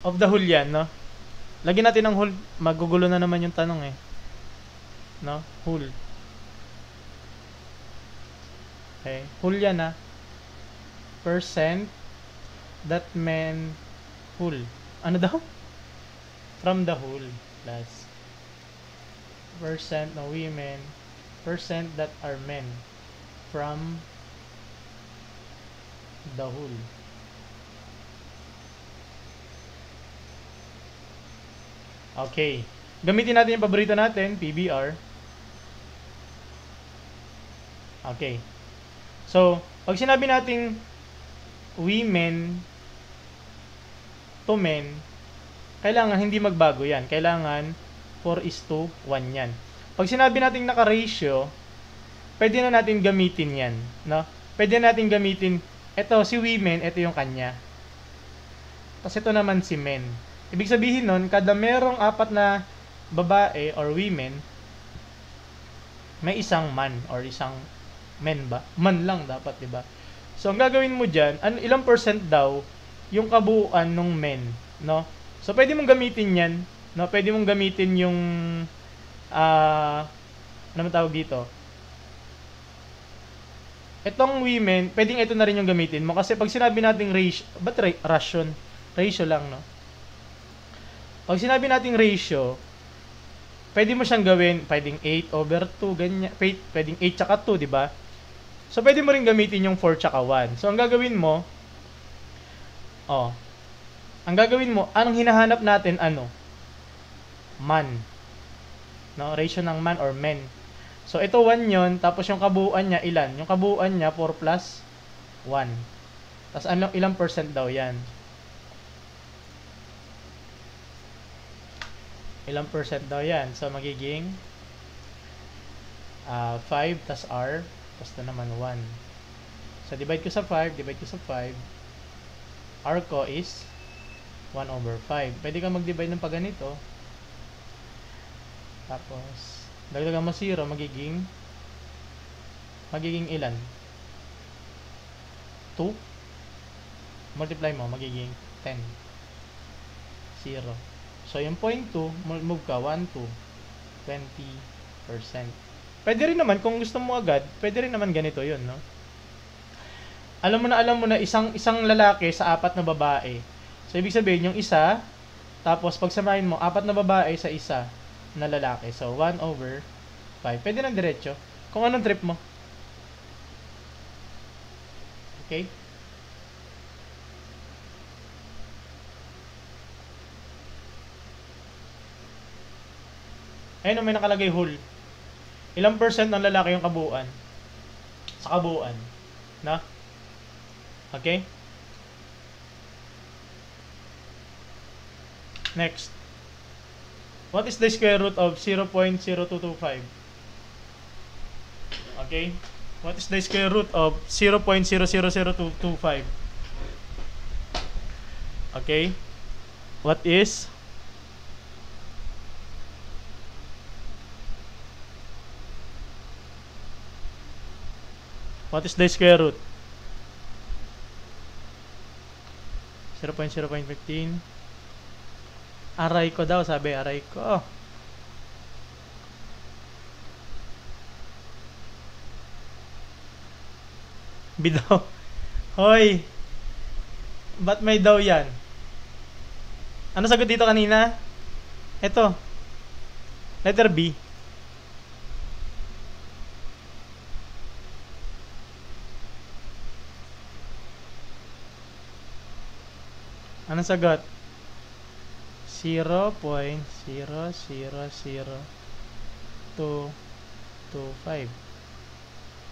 Of the whole yan, no? Lagyan natin ng whole. Magugulo na naman yung tanong eh. No? Whole. Okay. Whole yan ha. Percent that men whole. Ano daw? From the whole. Plus. Percent na women. Percent that are men. From the whole. Okay. Gamitin natin yung paborito natin, PBR. Okay. So, pag sinabi natin women to men, kailangan hindi magbago yan. Kailangan 4:1 yan. Pag sinabi natin naka-ratio, pwede na natin gamitin yan. No? Pwede natin gamitin, ito si women, ito yung kanya. Tapos ito naman si men. Ibig sabihin nun, kada merong 4 na babae or women, may isang man or isang men ba? Man lang dapat, di ba? So, ang gagawin mo dyan, ilang percent daw yung kabuuan ng men, no? So, pwede mong gamitin yan, no? Pwede mong gamitin yung, ano man tawag dito? Itong women, pwedeng ito na rin yung gamitin mo. Kasi pag sinabi nating ratio, ba't ration? Ratio lang, no? Pag sinabi nating ratio, pwede mo siyang gawin, pwedeng 8/2, ganyan. Pwedeng 8 tsaka 2, di ba? So, pwede mo rin gamitin yung 4 tsaka 1. So, ang gagawin mo, anong hinahanap natin, man. No? Ratio ng man or men. So, ito 1 yon, tapos yung kabuuan niya, ilan? Yung kabuuan niya, 4 plus 1. Tapos, ilang percent daw yan? Ilang percent daw yan? So, magiging 5 tas R, tas na naman 1. So, divide ko sa 5, R ko is 1/5. Pwede ka mag-divide ng paganito. Tapos, dagdagan mo 0, magiging ilan? 2? Multiply mo, magiging 10. 0. So, yung 0.2, move ka, 1 to 20%. Pwede rin naman, kung gusto mo agad, pwede rin naman ganito yun, no? Alam mo na, isang lalaki sa 4 na babae. So, ibig sabihin, yung isa, tapos pagsamahin mo, 4 na babae sa isa na lalaki. So, 1/5. Pwede nang diretso. Kung anong trip mo. Okay? Ayun, may nakalagay whole. Ilang percent ng lalaki yung kabuuan? Sa kabuuan. Na? Okay? Next. What is the square root of 0.0225? Okay? What is the square root of 0.000225? Okay? What is the square root? 0.0.15. Aray ko daw, sabi, aray ko. Bidaw. Hoy! Ba't may daw yan? Ano sagot dito kanina? Ito. Letter B. Ano sagot? 0.000225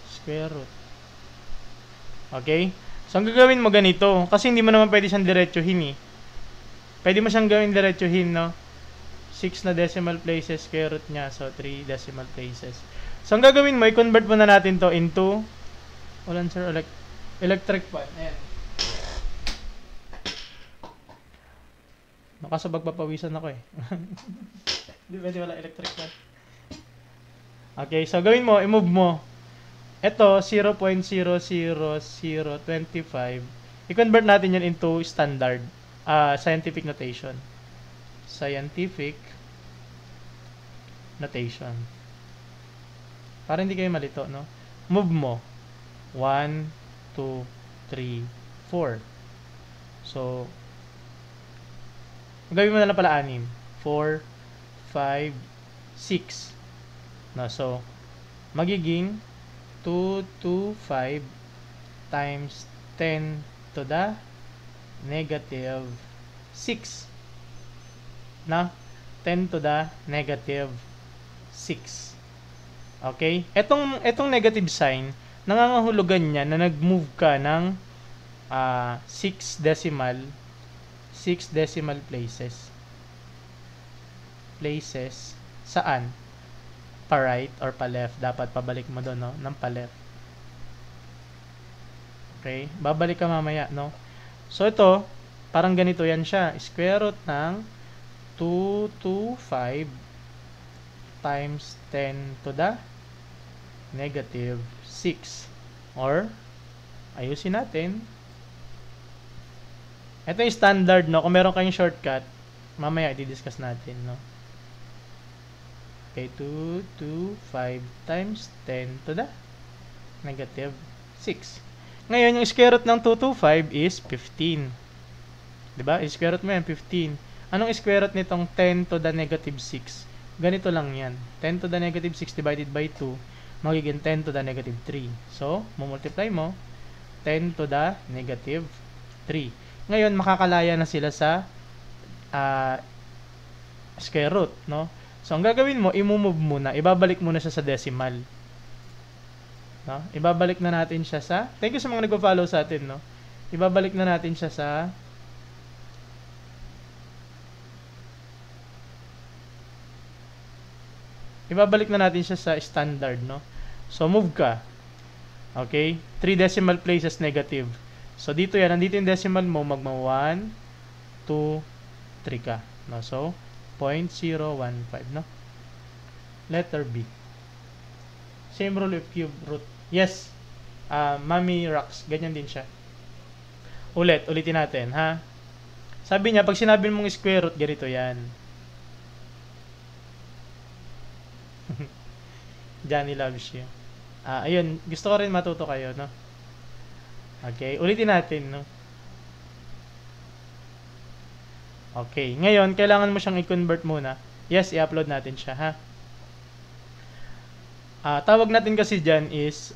square root. Okay? So, ang gagawin mo ganito. Kasi hindi mo naman pwede siyang diretsuhin eh. Pwede mo siyang gawin diretsuhin, no? 6 na decimal places, square root niya. So, 3 decimal places. So, ang gagawin mo, i-convert mo na natin to into electric fan. Ayan. Nakasabag papawisan ako eh. Hindi pwede wala electric fan. Okay, so gawin mo, i-move mo. Ito, 0.00025. I-convert natin yan into standard. scientific notation. Scientific notation. Para hindi kayo malito, no? Move mo. 1, 2, 3, 4. So, gawin mo na lang pala 6. 4, 5, 6. No, so, magiging 2, 2, 5 times 10 to the negative 6. Na? 10 to the negative 6. Okay? Etong negative sign, nangangahulugan niya na nag-move ka ng 6 decimal places. Places saan? Pa right or pa left? Dapat pabalik mo doon, no? Ng pa left. Okay? Babalik ka mamaya, no? So ito, parang ganito yan siya. Square root ng 225 times 10 to the negative 6. Or, ayusin natin. Ito yung standard, no? Kung meron kayong shortcut, mamaya i-discuss natin, no? Okay, 225 times 10 to the negative 6. Ngayon, yung square root ng 225 is 15. Diba? Square root mo yan, 15. Anong square root nitong 10 to the negative 6? Ganito lang yan. 10 to the negative 6 divided by 2, magiging 10 to the negative 3. So, multiply mo, 10 to the negative 3. Ngayon, makakalaya na sila sa square root, no? So, ang gagawin mo, i-move muna. Ibabalik muna siya sa decimal. No? Ibabalik na natin siya sa... Thank you sa mga nagpa-follow sa atin, no? Ibabalik na natin siya sa... Ibabalik na natin siya sa standard, no? So, move ka. Okay? 3 decimal places negative. So, dito yan. Nandito yung decimal mo. Magma 1, 2, 3 ka. No? So, 0.015, no? Letter B. Same rule of cube root. Yes. Mami Rocks. Ganyan din siya. Ulitin natin, ha? Sabi niya, pag sinabi mong square root, ganito yan. Johnny loves you. Ayun, gusto ko rin matuto kayo, no? Okay, ulitin natin, no? Okay, ngayon, kailangan mo siyang i-convert muna. Yes, i-upload natin siya, ha? Tawag natin kasi dyan is,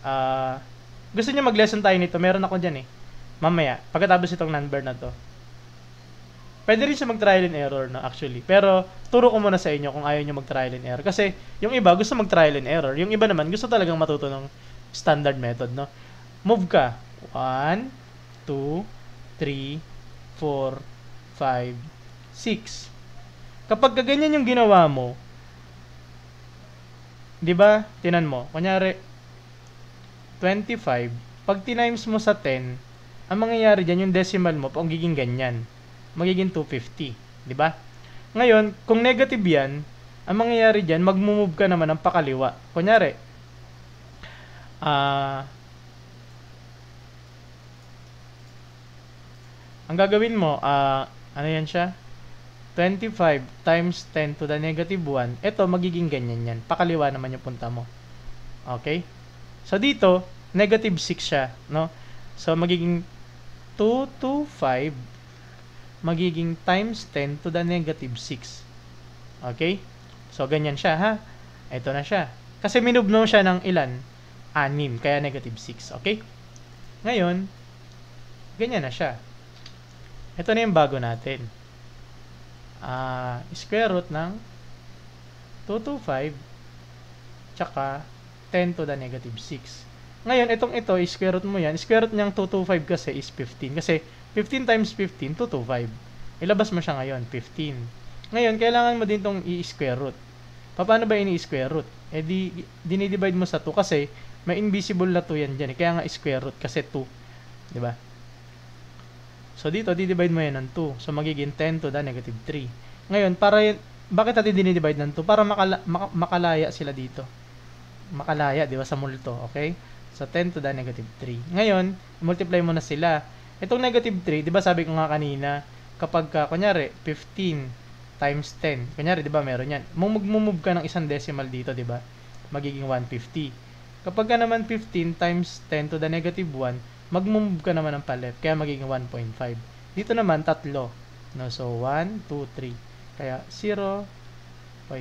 gusto niyo mag-lesson tayo nito, meron ako dyan eh. Mamaya, pagkatapos itong number na to. Pwede rin siya mag-trial and error, no, actually. Pero, turo ko muna sa inyo kung ayaw nyo mag-trial and error. Kasi, yung iba, gusto mag-trial and error. Yung iba naman, gusto talagang matuto ng standard method, no? Move ka. 1, 2, 3, 4, 5, 6. Kapag ganyan yung ginawa mo, di ba, tinan mo, kunyari, 25, pag tinimes mo sa 10, ang mangyayari dyan, yung decimal mo, magiging ganyan. Magiging 250. Di ba? Ngayon, kung negative yan, ang mangyayari dyan, mag-move ka naman ng pakaliwa. Kunyari, ang gagawin mo, ano yan siya? 25 times 10 to the negative 1. Ito, magiging ganyan yan. Pakaliwa naman yung punta mo. Okay? So, dito, negative 6 siya. No? So, magiging 2 to 5 magiging times 10 to the negative 6. Okay? So, ganyan siya, ha? Ito na siya. Kasi minove mo siya ng ilan? 6. Kaya negative 6. Okay? Ngayon, ganyan na siya. Ito na yung bago natin. Square root ng 225 tsaka 10 to the negative 6. Ngayon, ito, square root mo yan. Square root niyang 225 kasi is 15. Kasi, 15 times 15, 225. Ilabas mo siya ngayon, 15. Ngayon, kailangan mo din itong i-square root. Paano ba ini-square root? Eh, dinidivide mo sa 2 kasi may invisible na 2 yan dyan. Kaya nga square root kasi 2. Diba? So, dito, didivide mo yan ng 2. So, magiging 10 to the negative 3. Ngayon, bakit natin dinidivide ng 2? Para makalaya sila dito. Makalaya, di ba, sa multo. Okay? So, 10 to the negative 3. Ngayon, multiply mo na sila. Itong negative 3, di ba sabi ko nga kanina, kapag kunyari 15 times 10, kunyari 'di ba meron yan, mag-move ka ng isang decimal dito, 'di ba, magiging 150. Kapag ka naman 15 times 10 to the negative 1, mag-move ka naman ng paleft, kaya magiging 1.5. Dito naman tatlo, no, so 1, 2, 3, kaya 0.15.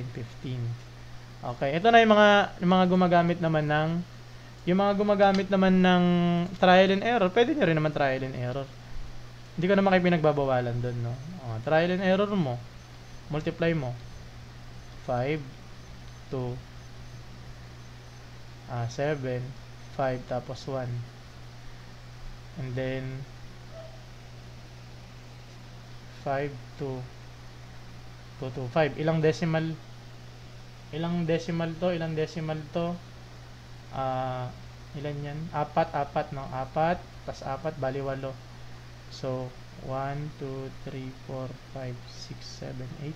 Okay, ito na yung mga gumagamit naman ng trial and error. Pwede nyo rin naman trial and error. Hindi ko naman kayo pinagbabawalan doon, no? Trial and error mo. Multiply mo. 5, 2, 7, 5, tapos 1. And then, 5, 2, 2, 5. Ilang decimal to? Ilan yan? 4, no? 4, plus 4, bali 8. So, 1, 2, 3, 4, 5, 6, 7, 8.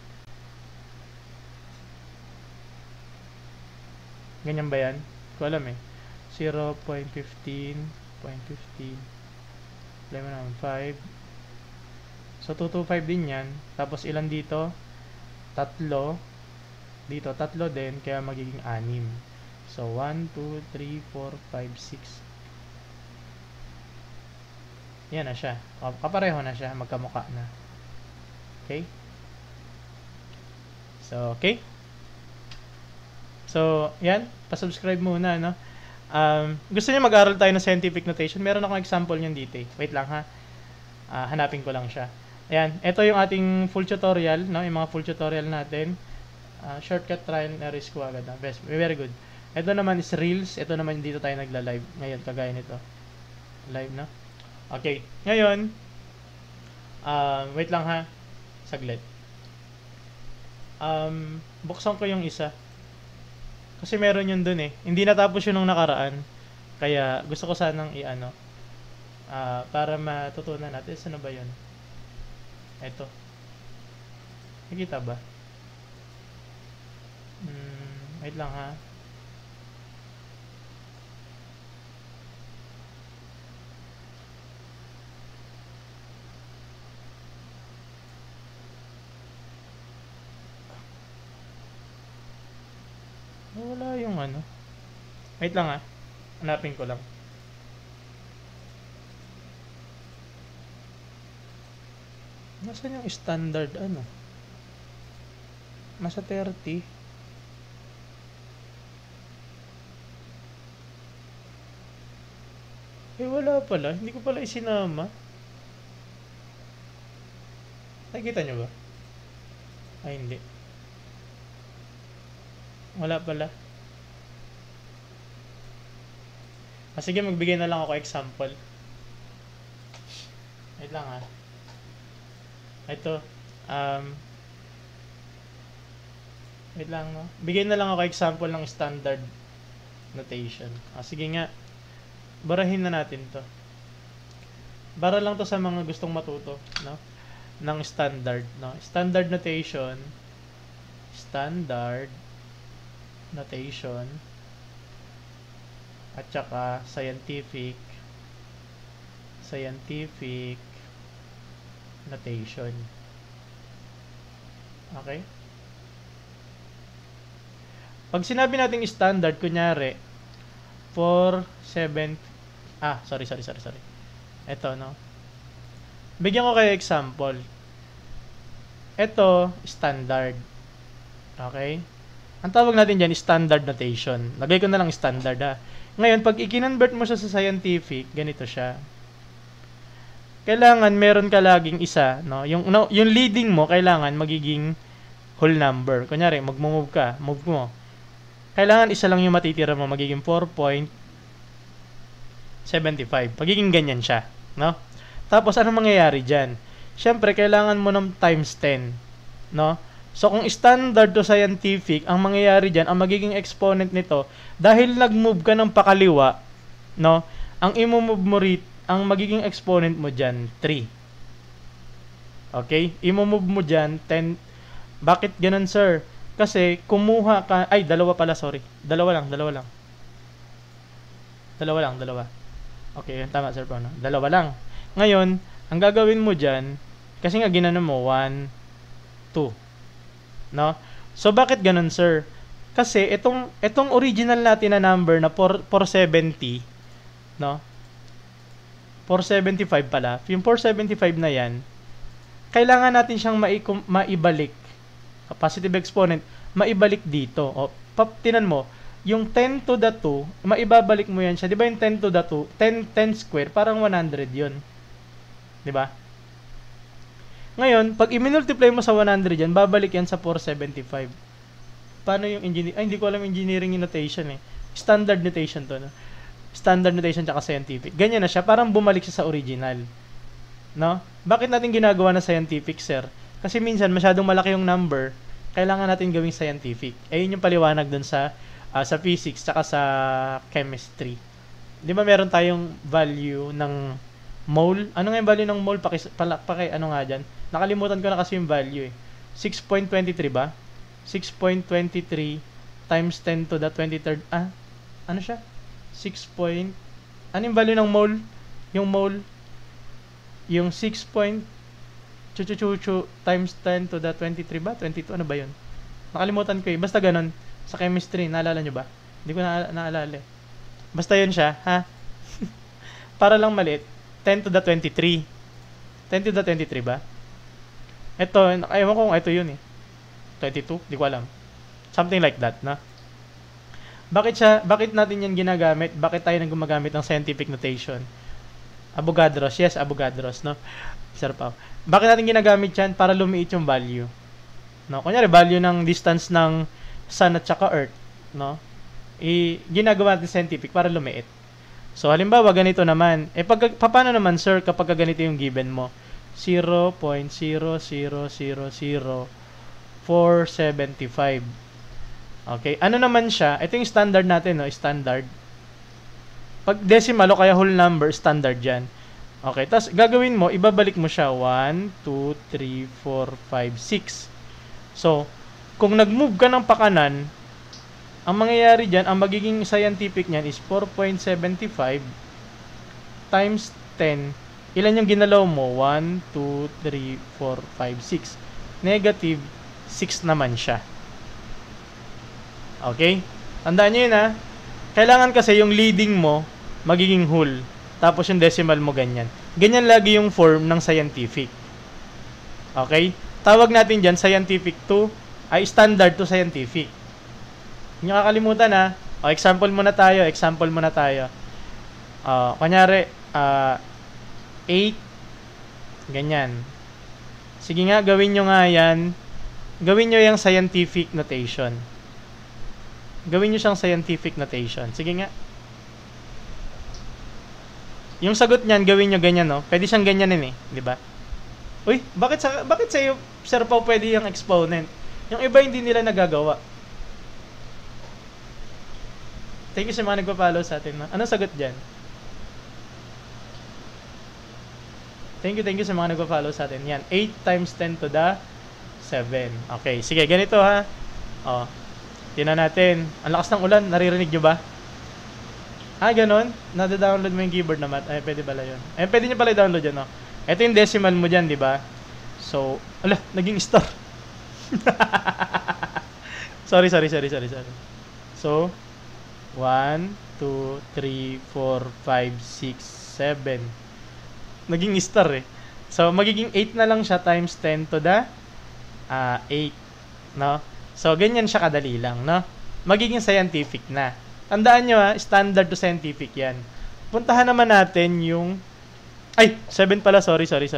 Ganyan ba yan? Hindi ko alam eh. 0.15, 0.15. Play mo naman 5. So, 225 din yan. Tapos, ilan dito? 3. Dito, 3 din. Kaya magiging 6. So, 1, 2, 3, 4, 5, 6. Yan na siya. Kapareho na siya. Magkamukha na. Okay? So, okay? So, yan. Pa-subscribe muna, no? Gusto niyo mag-aral tayo ng scientific notation? Meron akong example niyan dito eh. Wait lang ha. Hanapin ko lang siya. Ayan. Ito yung ating full tutorial, no? Yung mga full tutorial natin. Shortcut trial and error ko agad. Best. Very good. Ito naman is Reels. Ito naman dito tayo nagla-live. Ngayon, kagaya nito. Live na. Okay. Ngayon, wait lang ha. Saglit. Buksan ko yung isa. Kasi meron yun dun eh. Hindi natapos yun nung nakaraan. Kaya gusto ko sanang i-ano. Para matutunan natin. Saan ba yun? Ito. Nakita ba? Wait lang ha. Wala yung ano. Wait lang ha. Hanapin ko lang. Nasaan yung standard ano? Nasa 30. Wala pala. Hindi ko pala isinama. Nakikita nyo ba? Ay, hindi. Wala pala. Sige, magbigay na lang ako example. Wait lang ha. Ito. Wait lang, no? Bigay na lang ako example ng standard notation. Sige nga. Barahin na natin to. Bara lang to sa mga gustong matuto, no? Ng standard, no? Standard notation. Standard notation. At saka scientific notation. Okay? Pag sinabi nating standard, kunyari, 4, 7, sorry. Ito, no? Bigyan ko kayo example. Ito, standard. Okay? Ang tawag natin dyan, standard notation. Lagay ko na lang standard, ha? Ngayon, pag i-convert mo siya sa scientific, ganito siya. Kailangan meron ka laging isa, no? Yung leading mo, kailangan magiging whole number. Kunyari, mag-move ka, move mo. Kailangan isa lang yung matitira mo, magiging 4.75. Pagiging ganyan siya, no? Tapos, ano mangyayari dyan? Siyempre, kailangan mo ng times 10, no? So, kung standard to scientific, ang mangyayari dyan, ang magiging exponent nito, dahil nag-move ka ng pakaliwa, no? Ang i-move mo rito, ang magiging exponent mo dyan, 3. Okay? I-move mo dyan, 10. Bakit ganun, sir? Kasi, kumuha ka, dalawa pala, sorry. Dalawa lang. Okay, tama, sir, Pauno. Dalawa lang. Ngayon, ang gagawin mo dyan, Kasi nga ginano mo 1, 2, no? So bakit ganun, sir? Kasi itong original natin na number na 470, no? 475 pala. Yung 475 na yan, kailangan natin siyang maibalik. Positive exponent, maibalik dito. O, tinan mo, yung 10 to the 2, maibabalik mo yan siya. Di ba yung 10 to the 2, 10 square, parang 100 yun. Di ba? Ngayon, pag i-multiply mo sa 100 yan, babalik yan sa 475. Paano yung hindi ko alam engineering notation eh. Standard notation to, no? Standard notation tsaka scientific. Ganyan na siya, parang bumalik siya sa original. No? Bakit natin ginagawa na scientific, sir? Kasi minsan masyadong malaki yung number, kailangan natin gawing scientific. Ayun yung paliwanag dun sa physics tsaka sa chemistry. Di ba meron tayong value ng mole? Ano nga yung value ng mole? Ano nga dyan? Nakalimutan ko na kasi yung value eh. 6.23 ba? 6.23 times 10 to the 23rd. Ano siya? Ano yung value ng mole? Yung mole, yung 6 times 10 to the 23 ba? 22, ano ba yun? Nakalimutan ko eh. Basta ganun. Sa chemistry, naalala nyo ba? Hindi ko naalala eh. Basta yun siya, ha? Para lang maliit. 10 to the 23. 10 to the 23 ba? Ito, ewan ko kung ito yun eh. 22? Hindi ko alam. Something like that, na? Bakit natin yan ginagamit? Bakit tayo nang gumagamit ng scientific notation? Avogadros, yes, Avogadros, no? Sir Pao. Bakit natin ginagamit yan? Para lumiit yung value. No? Kunyari, value ng distance ng sun at saka earth, no? Ginagawa natin scientific para lumiit. So, halimbawa, ganito naman. Paano naman, sir, kapag ganito yung given mo? 0.0000475. Okay, ano naman siya? Ito yung standard natin, no? Standard. Pag decimal o kaya whole number, standard yan. Okay, tapos gagawin mo, ibabalik mo siya 1, 2, 3, 4, 5, 6. So, kung nag-move ka ng pakanan, ang mangyayari dyan, ang magiging scientific niyan is 4.75 times 10. Ilan yung ginalaw mo? 1, 2, 3, 4, 5, 6. Negative 6 naman siya. Okay? Tandaan nyo yun, ha? Kailangan kasi yung leading mo magiging whole. Tapos yung decimal mo ganyan. Ganyan lagi yung form ng scientific. Okay? Tawag natin dyan scientific to, standard to scientific. Hindi nyo kakalimutan, ha? Example muna tayo. Kunyari, 8. Ganyan. Sige nga, gawin nyo nga yan. Gawin nyo yung scientific notation. Gawin nyo siyang scientific notation. Sige nga. Yung sagot niyan, gawin nyo ganyan, no? Pwede siyang ganyanin eh. Di ba? Uy, bakit sa'yo, Sir Pao, pwede yung exponent? Yung iba hindi nila nagagawa. Thank you sa mga nagpa-follow sa atin. No? Anong sagot dyan? Thank you sa mga nagpa-follow sa atin. Yan, 8 times 10 to the 7. Okay, sige, ganito ha. Tingnan natin. Ang lakas ng ulan, naririnig nyo ba? Ganon? Nada-download mo yung keyboard naman. Pwede pala yun. Pwede nyo pala i-download yun, no? Ito yung decimal mo dyan, di ba? So, naging star. Sorry. So, 1, 2, 3, 4, 5, 6, 7. Naging star eh. So, magiging 8 na lang siya times 10 to the 8. No? So, ganyan siya kadali lang, no? Magiging scientific na. Tandaan nyo, standard to scientific yan. Puntahan naman natin yung... 7 pala, sorry. 7.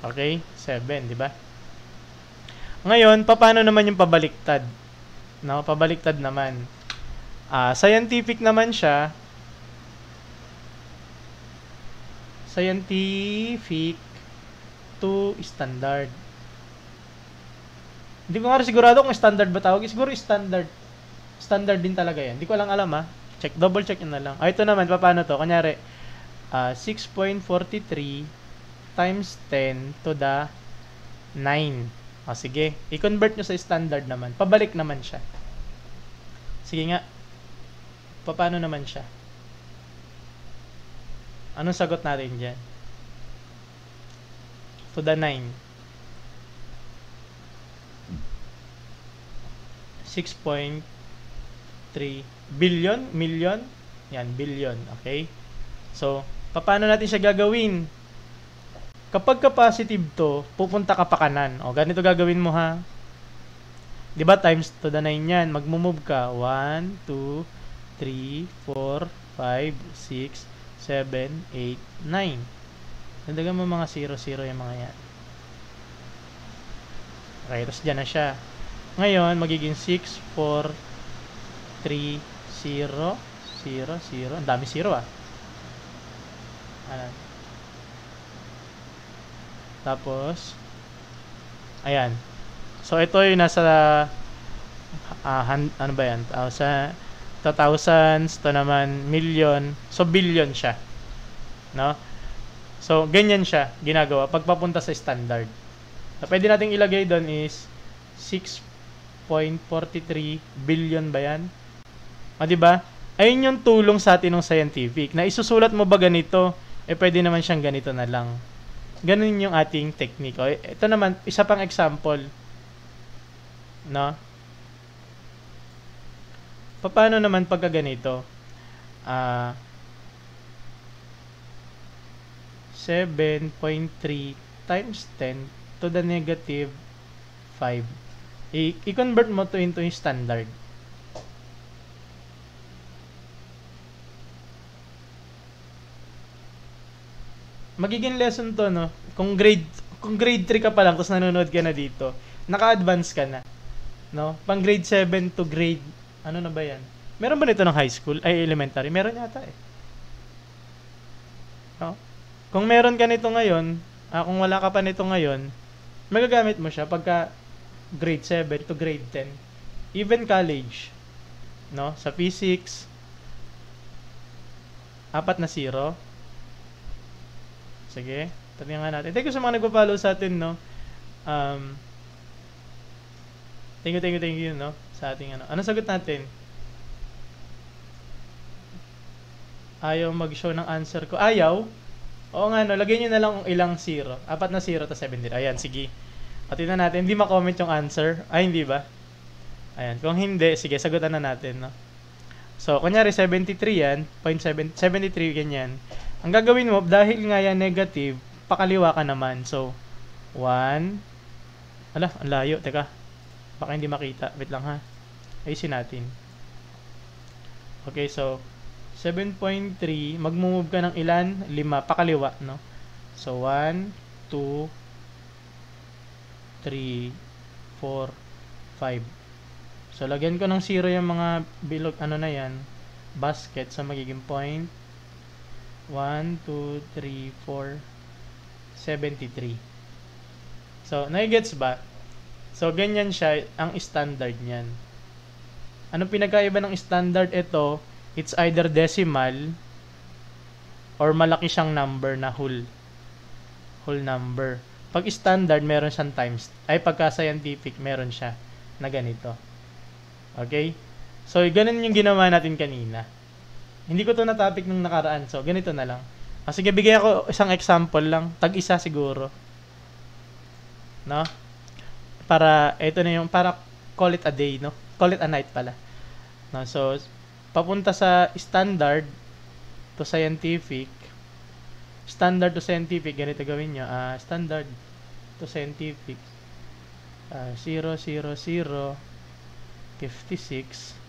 Okay? 7, di ba? Ngayon, paano naman yung pabaliktad? No? Pabaliktad naman. Scientific naman siya. Scientific to standard. Hindi ko nga rin sigurado kung standard ba tawag. Siguro standard. Standard din talaga yan. Hindi ko alam ha. Double check yun na lang. Ito naman, paano to? Kanyari, 6.43 times 10 to the 9. Sige. I-convert nyo sa standard naman. Pabalik naman siya. Sige nga. Paano naman siya? Anong sagot natin dyan? To the 9. 6.3 billion? Million? Yan, billion. Okay? So, paano natin siya gagawin? Kapag ka-positive to, pupunta ka pa kanan. O, ganito gagawin mo ha. Diba times to the 9 yan? Magmumove ka. 1, 2, 3, 4, 5, 6, 7, 8, 9. Nandagan mo mga 0, 0 yung mga yan. Okay, tapos dyan na siya. Ngayon, magiging 6, 4, 3, 0, 0, 0. Ang dami 0 ah. Ano? Tapos, ayan. So, ito yung nasa, ano ba yan? Sa thousands, to naman million. So, billion siya. No? So, ganyan siya ginagawa pagpapunta sa standard. So, pwede nating ilagay doon is 6.43 billion ba yan? O, diba? Ayun yung tulong sa atin ng scientific. Na isusulat mo ba ganito? Pwede naman siyang ganito na lang. Ganun yung ating technique. O, ito naman, isa pang example. No? Paano naman pagka ganito? 7.3 times 10 to the negative 5. I-convert mo to into yung standard. Magiging lesson to, no? Kung grade 3 ka pa lang tapos nanonood ka na dito, naka-advance ka na. No? Pang grade 7 to grade, ano na ba yan? Meron ba nito ng high school? Ay, elementary? Meron yata eh. No? Kung meron ka nito ngayon, kung wala ka pa nito ngayon, magagamit mo siya pagka grade 7 to grade 10. Even college. No? Sa physics, 4 na 0. Sige, tabi nga natin. Thank you sa mga nagpa-follow sa atin, no? Thank you, no? Sa ating ano. Anong sagot natin? Ayaw mag-show ng answer ko. Ayaw? Oo nga, no? Lagyan nyo na lang ilang 0. 4 na 0 to 7. Ayan, sige. At tingnan natin. Hindi ma-comment yung answer. Ay, hindi ba? Ayan. Kung hindi, sige, sagutan na natin, no? So, kunyari, 73 yan. 0.73, ganyan. Ang gagawin mo, dahil nga yan negative, pakaliwa ka naman. So, 1. Ala, ang layo. Teka. Baka hindi makita. Wait lang ha. Ayusin natin. Okay, so, 7.3. Mag-move ka ng ilan? 5. Pakaliwa, no? So, 1, 2, 3, 4, 5. So, lagyan ko ng 0 yung mga bilog, ano na yan, basket. So, magiging point. 1, 2, 3, 4, 73. So, nai-gets ba? So, ganyan siya, ang standard niyan. Anong pinagkaiba ng standard? Ito, it's either decimal or malaki siyang number na whole number. Pag standard, meron siyang times. Ay, pagka scientific, meron siya na ganito. Okay? So, ganun yung ginawa natin kanina. Hindi ko to na-topic nung nakaraan. So, ganito na lang. Sige, bigay ako isang example lang. Tag-isa siguro. No? Para, ito na yung, para call it a day, no? Call it a night pala. No? So, papunta sa standard to scientific. Standard to scientific, ganito gawin nyo. Standard to scientific. 0, 0, 0, 56.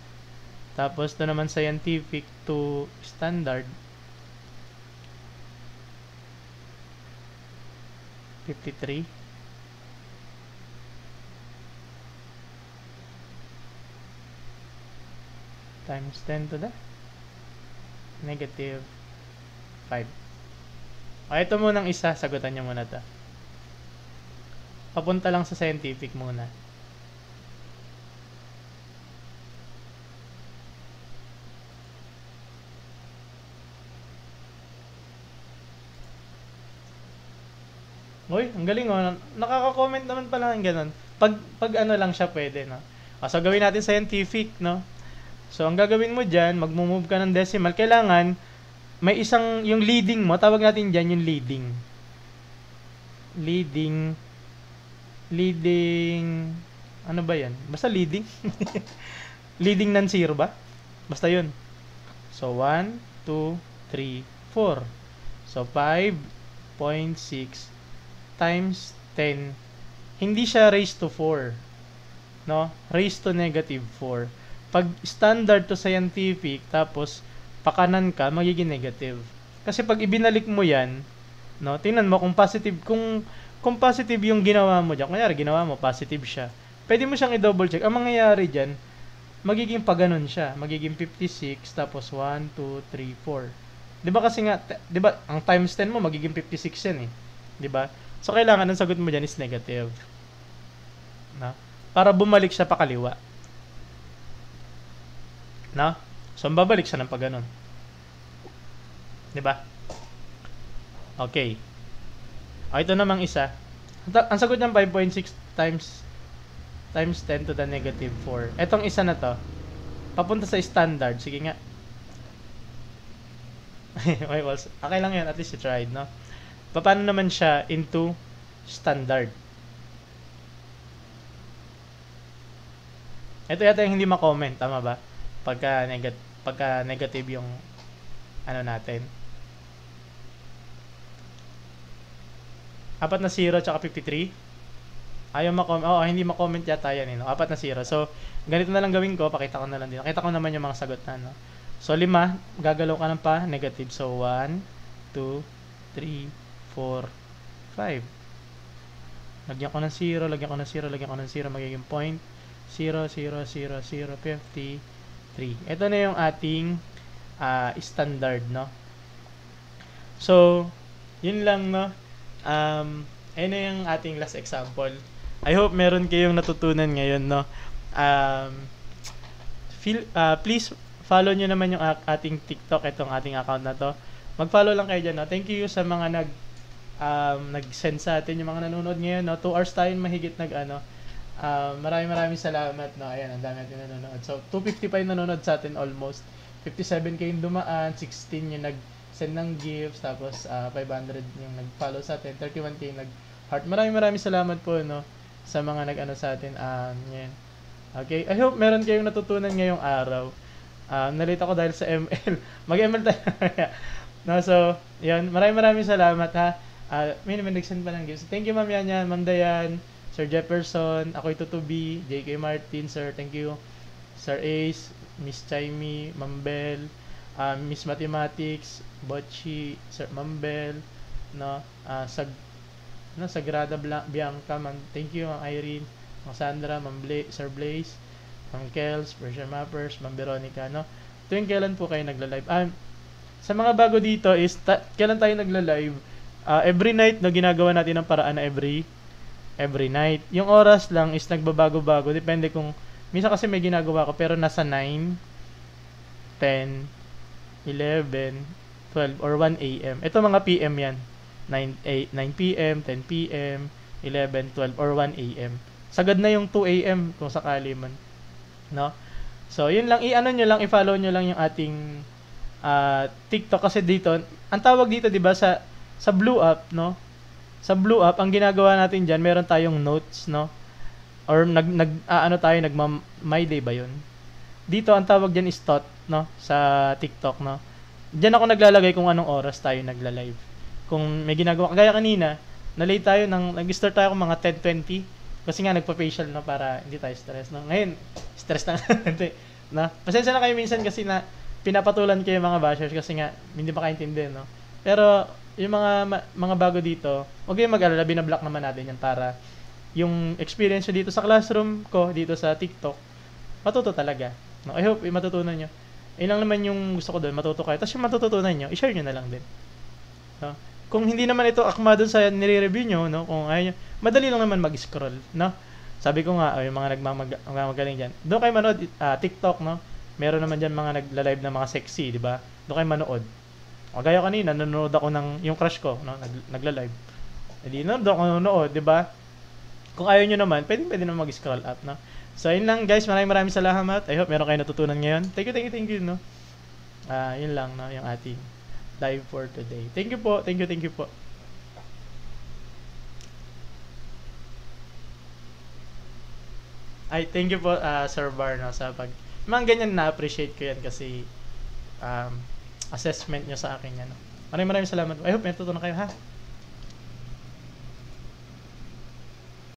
Tapos, doon naman scientific to standard. 53. Times 10 to the negative 5. Ito munang isa. Sagutan nyo muna ito. Papunta lang sa scientific muna. Uy, ang galing oh. Nakaka-comment naman pala ng ganun. Pag ano lang siya pwede, no? So, gawin natin scientific, no? So, ang gagawin mo dyan, mag-move ka ng decimal. Kailangan, may isang, yung leading mo, tawag natin dyan yung leading. Leading, ano ba yan? Basta leading. Leading non-zero ba? Basta yun. So, 1, 2, 3, 4. So, 5.6 times 10. Hindi siya raised to 4. No? Raised to negative 4. Pag standard to scientific, tapos pakanan ka, magiging negative. Kasi pag ibinalik mo yan, no, tingnan mo kung positive, kung positive yung ginawa mo dyan, kunyari ginawa mo, positive siya, pwede mo siyang i-double check. Ang mangyayari dyan, magiging paganon siya. Magiging 56, tapos 1, 2, 3, 4. Diba kasi nga, diba, ang times 10 mo, magiging 56 yan eh. Diba? So, kailangan ang sagot mo dyan is negative. No? Para bumalik siya pa kaliwa. No? So, babalik siya ng paganon. Diba? Okay. O, ito namang isa. Ang sagot niyan 5.6 times 10 to the negative 4. Etong isa na to, papunta sa standard. Sige nga. Okay lang yan. At least you tried, no? Paano naman siya into standard? Ito yata yung hindi ma-comment. Tama ba? Pagka negative yung ano natin. 4 na 0 tsaka 53. Ayaw ma-comment. Oo, hindi ma-comment yata yan. Eh, no? 4 na 0. So, ganito na lang gawin ko. Pakita ko na lang din. Nakita ko naman yung mga sagot na. No? So, 5. Gagalaw ka ng pa. Negative. So, 1, 2, 3, 4, 5. Lagyan ko ng 0. Lagyan ko ng 0. Lagyan ko ng 0. Magiging point. 0, 0, 0, 0, 53. Ito na yung ating standard, no? So, yun lang, no? Ayun na yung ating last example. I hope meron kayong natutunan ngayon, no? Please follow nyo naman yung ating TikTok, itong ating account na to. Mag-follow lang kayo dyan, no? Thank you sa mga nag-send sa atin, yung mga nanonood ngayon, no? 2 hours tayo mahigit maraming salamat, no? Ayan, ang dami natin nanonood. So, 255 nanonood sa atin almost. 57 kayong dumaan, 16 yung nag-send ng gifts, tapos 500 yung nag-follow sa atin, 31 kayong nag-heart. Maraming salamat po, no? Sa mga nag-ano sa atin. Yan. Okay, I hope meron kayong natutunan ngayong araw. Nalita ko dahil sa ML. Mag-ML tayo. No, so, yan. Maraming salamat, ha? May nag-send pa ng gifts. Thank you, Ma'am Yan, Ma'am Dayan, Sir Jefferson, ako'y Tutubi, JK Martin, Sir, thank you. Sir Ace, Miss Chaimi, Ma'am Bell, Miss Mathematics, Bocchi, Sir Ma'am Bell, no, Sagrada Bianca, Ma'am, thank you, Ma'am Irene, Ma'am Sandra, Ma'am Sir Blaze, Ma'am Kels, Persian Mappers, Ma'am Veronica, no. Tuwing kailan po kayo nagla-live? Sa mga bago dito is, kailan tayo nagla-live? Every night, no, ginagawa natin ang paraan na every night. Yung oras lang is nagbabago-bago. Depende kung, minsan kasi may ginagawa ko, pero nasa 9, 10, 11, 12, or 1 a.m. Ito mga PM yan. 9 p.m., 10 p.m., 11, 12, or 1 a.m. Sagad na yung 2 a.m. kung sakali man. No? So, yun lang. I-ano nyo lang, i-follow nyo lang yung ating TikTok. Kasi dito, ang tawag dito, di ba, sa Blue App, no? Sa Blue App, ang ginagawa natin dyan, meron tayong notes, no? Or My Day ba yun? Dito, ang tawag dyan is thought, no? Sa TikTok, no? Dyan ako naglalagay kung anong oras tayo nagla-live. Kung may ginagawa, kagaya kanina, nag-start tayo kung mga 10:20. Kasi nga, nagpa-facial, no? Para hindi tayo stress, no? Ngayon, stress na. No? Pasensya na kayo minsan kasi na pinapatulan kayo mga bashers kasi nga, hindi makaintindi, no? Pero, yung mga bago dito, huwag kayong mag-alala, binablock naman natin yan para yung experience nyo dito sa classroom ko, dito sa TikTok, matuto talaga. No? I hope matutunan nyo. Yun lang naman yung gusto ko doon, matuto kayo. Tapos yung matututunan nyo, i-share nyo na lang din. No? Kung hindi naman ito akma doon sa nire-review nyo, no? Kung ayaw nyo, madali lang naman mag-scroll. No? Sabi ko nga, yung mga nagmamagaling dyan, doon kayo manood, TikTok, no? Meron naman dyan mga nagla-live na mga sexy, di ba? Doon kayo manood. O gaya kanina, nanonood ako ng yung crush ko, no? Nagla-live. Hindi nanonood ako nanonood, 'di ba? Kung ayaw niyo naman, pwede naman mag-scroll up, no? So, yun lang guys, maraming salamat. I hope meron kayo natutunan ngayon. Thank you, no? Yun lang, no, yung ating dive for today. Thank you po. Thank you po. Ay, thank you po, Sir Bar, no, sa pag... Mga ganyan na-appreciate ko yan kasi um, assessment nyo sa akin yan. No? Maraming salamat. I hope may tutunan kayo, ha?